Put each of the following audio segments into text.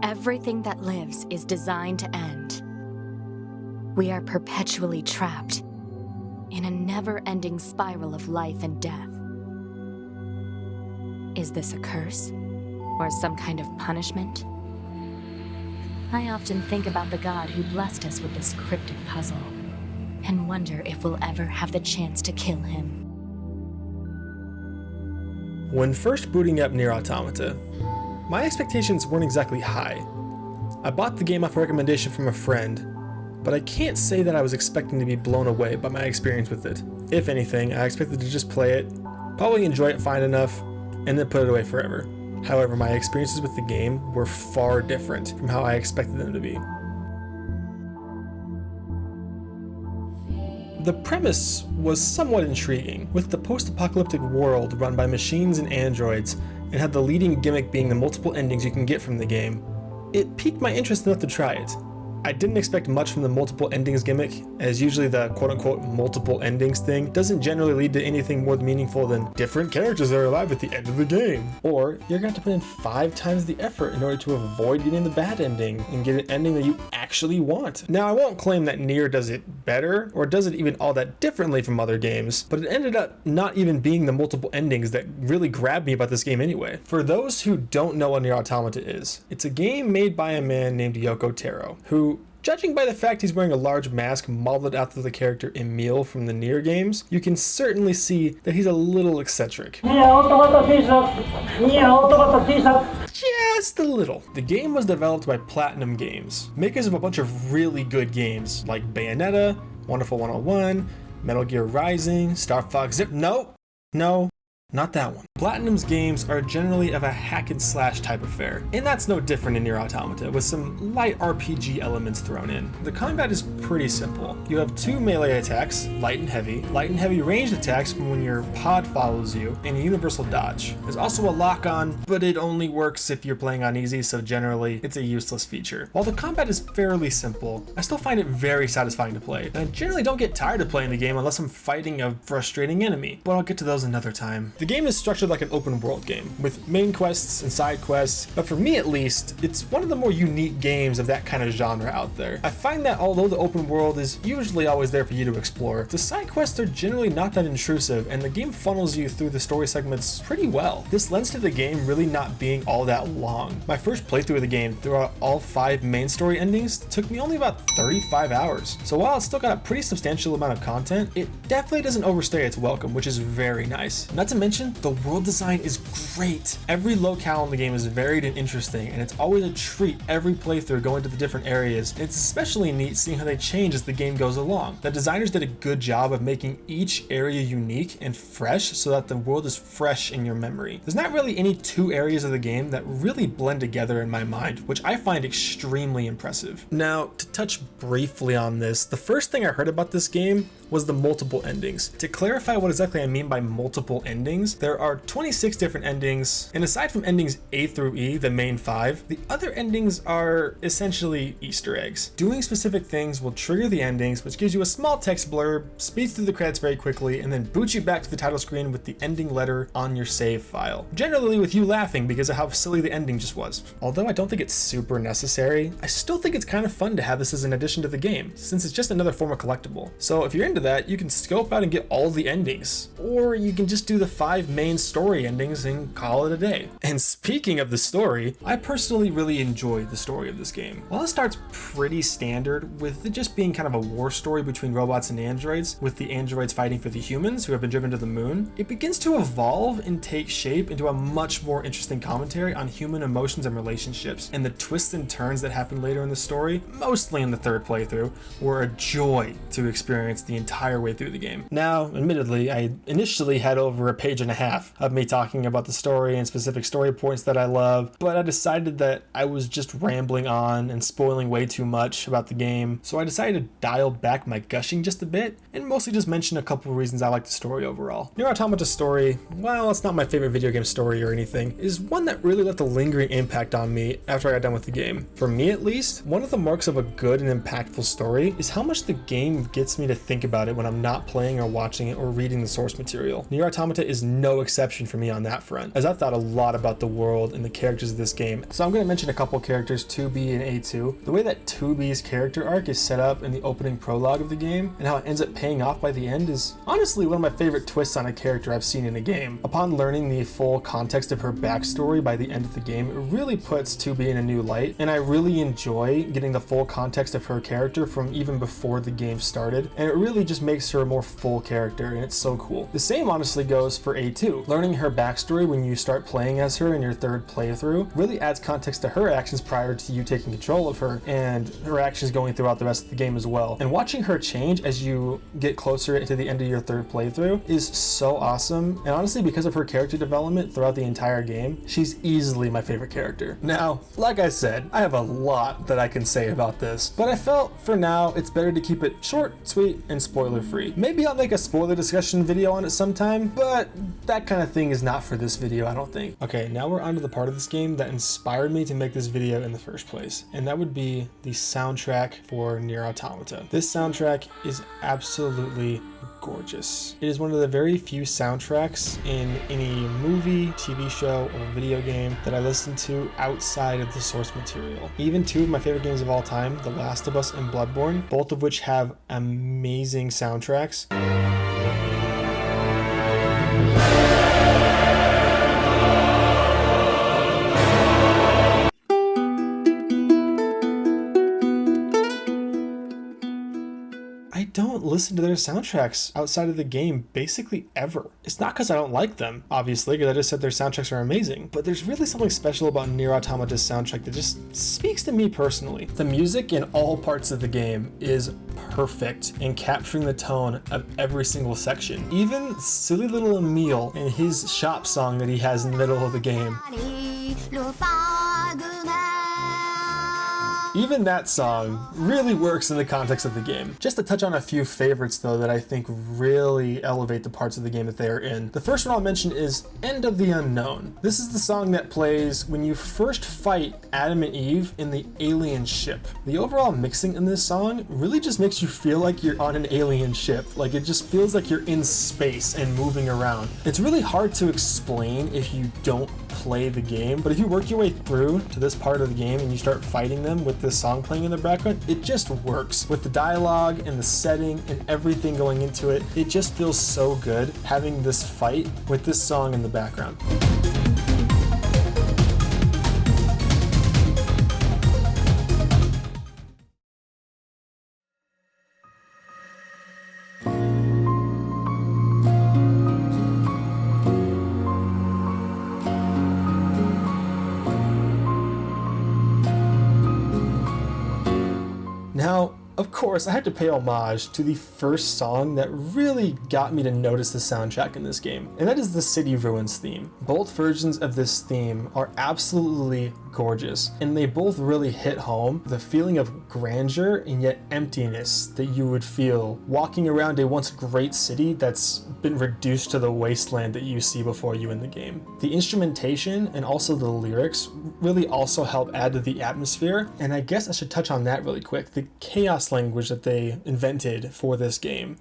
Everything that lives is designed to end. We are perpetually trapped in a never-ending spiral of life and death. Is this a curse? Or some kind of punishment? I often think about the god who blessed us with this cryptic puzzle, and wonder if we'll ever have the chance to kill him. When first booting up Nier Automata, my expectations weren't exactly high. I bought the game off a recommendation from a friend, but I can't say that I was expecting to be blown away by my experience with it. If anything, I expected to just play it, probably enjoy it fine enough, and then put it away forever. However, my experiences with the game were far different from how I expected them to be. The premise was somewhat intriguing, with the post-apocalyptic world run by machines and androids, and had the leading gimmick being the multiple endings you can get from the game. It piqued my interest enough to try it. I didn't expect much from the multiple endings gimmick, as usually the quote-unquote multiple endings thing doesn't generally lead to anything more meaningful than different characters that are alive at the end of the game. Or you're going to have to put in 5 times the effort in order to avoid getting the bad ending and get an ending that you actually want. Now, I won't claim that Nier does it better, or does it even all that differently from other games, but it ended up not even being the multiple endings that really grabbed me about this game anyway. For those who don't know what Nier Automata is, it's a game made by a man named Yoko Taro, who, judging by the fact he's wearing a large mask modeled after the character Emil from the Nier games, you can certainly see that he's a little eccentric. Nier Automata t-shirt! Nier Automata t-shirt! Just a little. The game was developed by Platinum Games, makers of a bunch of really good games like Bayonetta, Wonderful 101, Metal Gear Rising, Star Fox Zip. No, not that one. Platinum's games are generally of a hack and slash type affair, and that's no different in Nier Automata, with some light RPG elements thrown in. The combat is pretty simple. You have 2 melee attacks, light and heavy ranged attacks from when your pod follows you, and a universal dodge. There's also a lock-on, but it only works if you're playing on easy, so generally it's a useless feature. While the combat is fairly simple, I still find it very satisfying to play, and I generally don't get tired of playing the game unless I'm fighting a frustrating enemy, but I'll get to those another time. The game is structured like an open world game, with main quests and side quests, but for me at least, it's one of the more unique games of that kind of genre out there. I find that although the open world is usually always there for you to explore, the side quests are generally not that intrusive, and the game funnels you through the story segments pretty well. This lends to the game really not being all that long. My first playthrough of the game throughout all 5 main story endings took me only about 35 hours, so while it's still got a pretty substantial amount of content, it definitely doesn't overstay its welcome, which is very nice. Not to mention, the world design is great. Every locale in the game is varied and interesting, and it's always a treat every playthrough going to the different areas. And it's especially neat seeing how they change as the game goes along. The designers did a good job of making each area unique and fresh so that the world is fresh in your memory. There's not really any 2 areas of the game that really blend together in my mind, which I find extremely impressive. Now, to touch briefly on this, the first thing I heard about this game was the multiple endings. To clarify what exactly I mean by multiple endings, there are 26 different endings, and aside from endings A through E, the main 5, the other endings are essentially Easter eggs. Doing specific things will trigger the endings, which gives you a small text blurb, speeds through the credits very quickly, and then boots you back to the title screen with the ending letter on your save file. Generally with you laughing because of how silly the ending just was. Although I don't think it's super necessary, I still think it's kind of fun to have this as an addition to the game, since it's just another form of collectible. So if you're into that, you can scope out and get all the endings, or you can just do the 5 main story endings and call it a day. And speaking of the story, I personally really enjoyed the story of this game. While it starts pretty standard, with it just being kind of a war story between robots and androids, with the androids fighting for the humans who have been driven to the moon, it begins to evolve and take shape into a much more interesting commentary on human emotions and relationships, and the twists and turns that happen later in the story, mostly in the 3rd playthrough, were a joy to experience the entire way through the game. Now, admittedly, I initially had over a page and a half of me talking about the story and specific story points that I love, but I decided that I was just rambling on and spoiling way too much about the game, so I decided to dial back my gushing just a bit and mostly just mention a couple of reasons I like the story overall. Nier Automata's story, while it's not my favorite video game story or anything, is one that really left a lingering impact on me after I got done with the game. For me at least, one of the marks of a good and impactful story is how much the game gets me to think about about it when I'm not playing or watching it or reading the source material. Nier Automata is no exception for me on that front, as I've thought a lot about the world and the characters of this game. So I'm going to mention a couple characters, 2B and A2. The way that 2B's character arc is set up in the opening prologue of the game and how it ends up paying off by the end is honestly one of my favorite twists on a character I've seen in a game. Upon learning the full context of her backstory by the end of the game, it really puts 2B in a new light, and I really enjoy getting the full context of her character from even before the game started, and it really just makes her a more full character, and it's so cool. The same honestly goes for A2. Learning her backstory when you start playing as her in your third playthrough really adds context to her actions prior to you taking control of her, and her actions going throughout the rest of the game as well. And watching her change as you get closer to the end of your third playthrough is so awesome, and honestly, because of her character development throughout the entire game, she's easily my favorite character. Now, like I said, I have a lot that I can say about this, but I felt for now it's better to keep it short, sweet, and spoiler free. Maybe I'll make a spoiler discussion video on it sometime, but that kind of thing is not for this video, I don't think. Okay, now we're on to the part of this game that inspired me to make this video in the first place, and that would be the soundtrack for Nier Automata. This soundtrack is absolutely gorgeous. It is one of the very few soundtracks in any movie, TV show, or video game that I listen to outside of the source material. Even two of my favorite games of all time, The Last of Us and Bloodborne, both of which have amazing soundtracks. I don't listen to their soundtracks outside of the game basically ever. It's not because I don't like them, obviously, because I just said their soundtracks are amazing, but there's really something special about Nier Automata's soundtrack that just speaks to me personally. The music in all parts of the game is perfect in capturing the tone of every single section. Even silly little Emil and his shop song that he has in the middle of the game. Even that song really works in the context of the game. Just to touch on a few favorites though that I think really elevate the parts of the game that they are in. The first one I'll mention is End of the Unknown. This is the song that plays when you first fight Adam and Eve in the alien ship. The overall mixing in this song really just makes you feel like you're on an alien ship. Like it just feels like you're in space and moving around. It's really hard to explain if you don't play the game, but if you work your way through to this part of the game and you start fighting them with this song playing in the background, it just works. With the dialogue and the setting and everything going into it, it just feels so good having this fight with this song in the background. Now, of course, I had to pay homage to the first song that really got me to notice the soundtrack in this game, and that is the City Ruins theme. Both versions of this theme are absolutely gorgeous, and they both really hit home the feeling of grandeur and yet emptiness that you would feel walking around a once great city that's been reduced to the wasteland that you see before you in the game. The instrumentation and also the lyrics really also help add to the atmosphere, and I guess I should touch on that really quick. The chaos language that they invented for this game.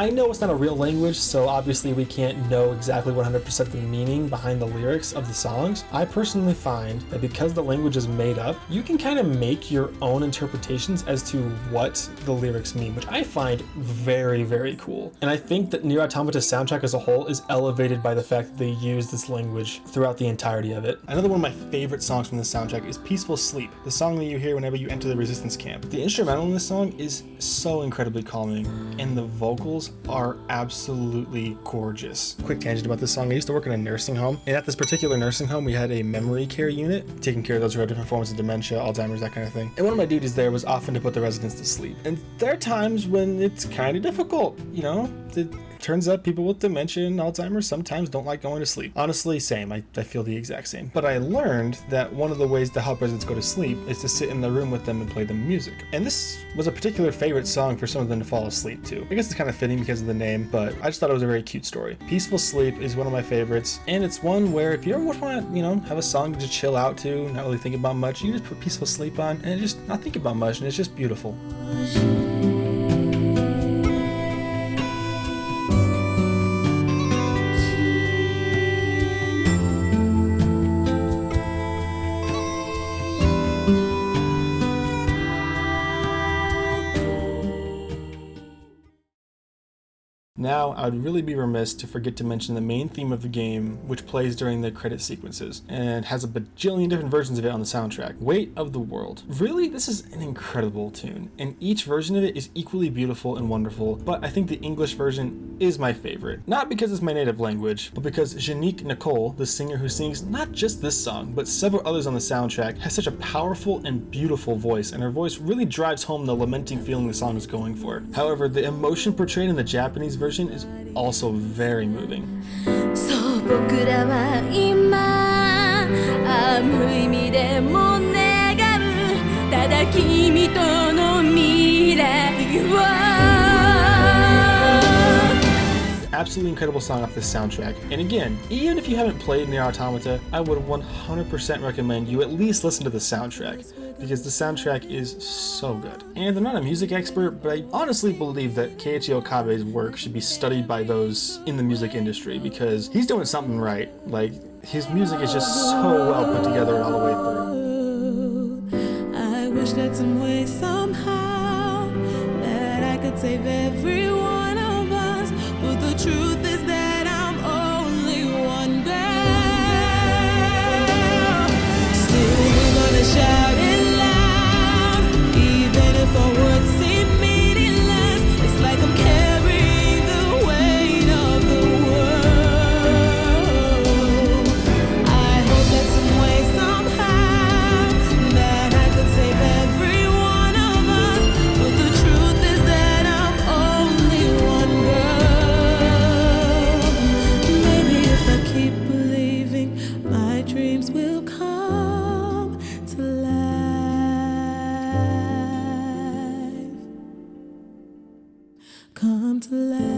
I know it's not a real language, so obviously we can't know exactly 100% the meaning behind the lyrics of the songs. I personally find that because the language is made up, you can kind of make your own interpretations as to what the lyrics mean, which I find very, very cool. And I think that Nier Automata's soundtrack as a whole is elevated by the fact that they use this language throughout the entirety of it. Another one of my favorite songs from this soundtrack is Peaceful Sleep, the song that you hear whenever you enter the resistance camp. The instrumental in this song is so incredibly calming, and the vocals are absolutely gorgeous. Quick tangent about this song. I used to work in a nursing home, and at this particular nursing home we had a memory care unit taking care of those who have different forms of dementia, Alzheimer's, that kind of thing. And one of my duties there was often to put the residents to sleep. And there are times when it's kind of difficult, you know, to turns out people with dementia and Alzheimer's sometimes don't like going to sleep. Honestly, same. I feel the exact same. But I learned that one of the ways to help residents go to sleep is to sit in the room with them and play them music. And this was a particular favorite song for some of them to fall asleep to. I guess it's kind of fitting because of the name, but I just thought it was a very cute story. Peaceful Sleep is one of my favorites, and it's one where if you ever want to, have a song to just chill out to, not really think about much, you just put Peaceful Sleep on and just not think about much, and it's just beautiful. Now, I would really be remiss to forget to mention the main theme of the game, which plays during the credit sequences, and has a bajillion different versions of it on the soundtrack. Weight of the World. Really, this is an incredible tune, and each version of it is equally beautiful and wonderful, but I think the English version is my favorite. Not because it's my native language, but because Janique Nicole, the singer who sings not just this song, but several others on the soundtrack, has such a powerful and beautiful voice, and her voice really drives home the lamenting feeling the song is going for. However, the emotion portrayed in the Japanese version is also very moving. そう僕らは今無意味でも願うただ君との未来を Absolutely incredible song off this soundtrack. And again, even if you haven't played Nier Automata, I would 100% recommend you at least listen to the soundtrack, because the soundtrack is so good. And I'm not a music expert, but I honestly believe that Keiichi Okabe's work should be studied by those in the music industry, because he's doing something right. Like, his music is just so well put together and all the way through. I wish that some way, somehow, that I could save every one of us, but the truth is that I'm only one girl. Still we're gonna shout it loud, even if our words seem meaningless. It's like I'm carrying the weight of the world. I hope that some way, somehow, that I could save every one of us, but the truth is that I'm only one girl. Maybe if I keep believing, my dreams will come to life. Come to life.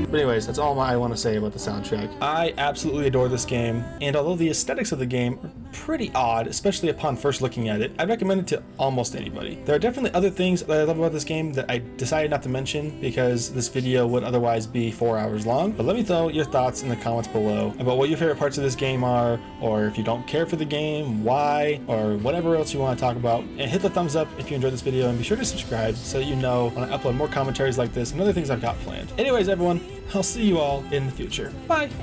But anyways, that's all I want to say about the soundtrack. I absolutely adore this game, and although the aesthetics of the game are pretty odd, especially upon first looking at it, I recommend it to almost anybody. There are definitely other things that I love about this game that I decided not to mention because this video would otherwise be 4 hours long, but let me know your thoughts in the comments below about what your favorite parts of this game are, or if you don't care for the game, why, or whatever else you want to talk about. And hit the thumbs up if you enjoyed this video, and be sure to subscribe so that you know when I upload more commentaries like this and other things I've got planned. Anyways, everyone, I'll see you all in the future. Bye!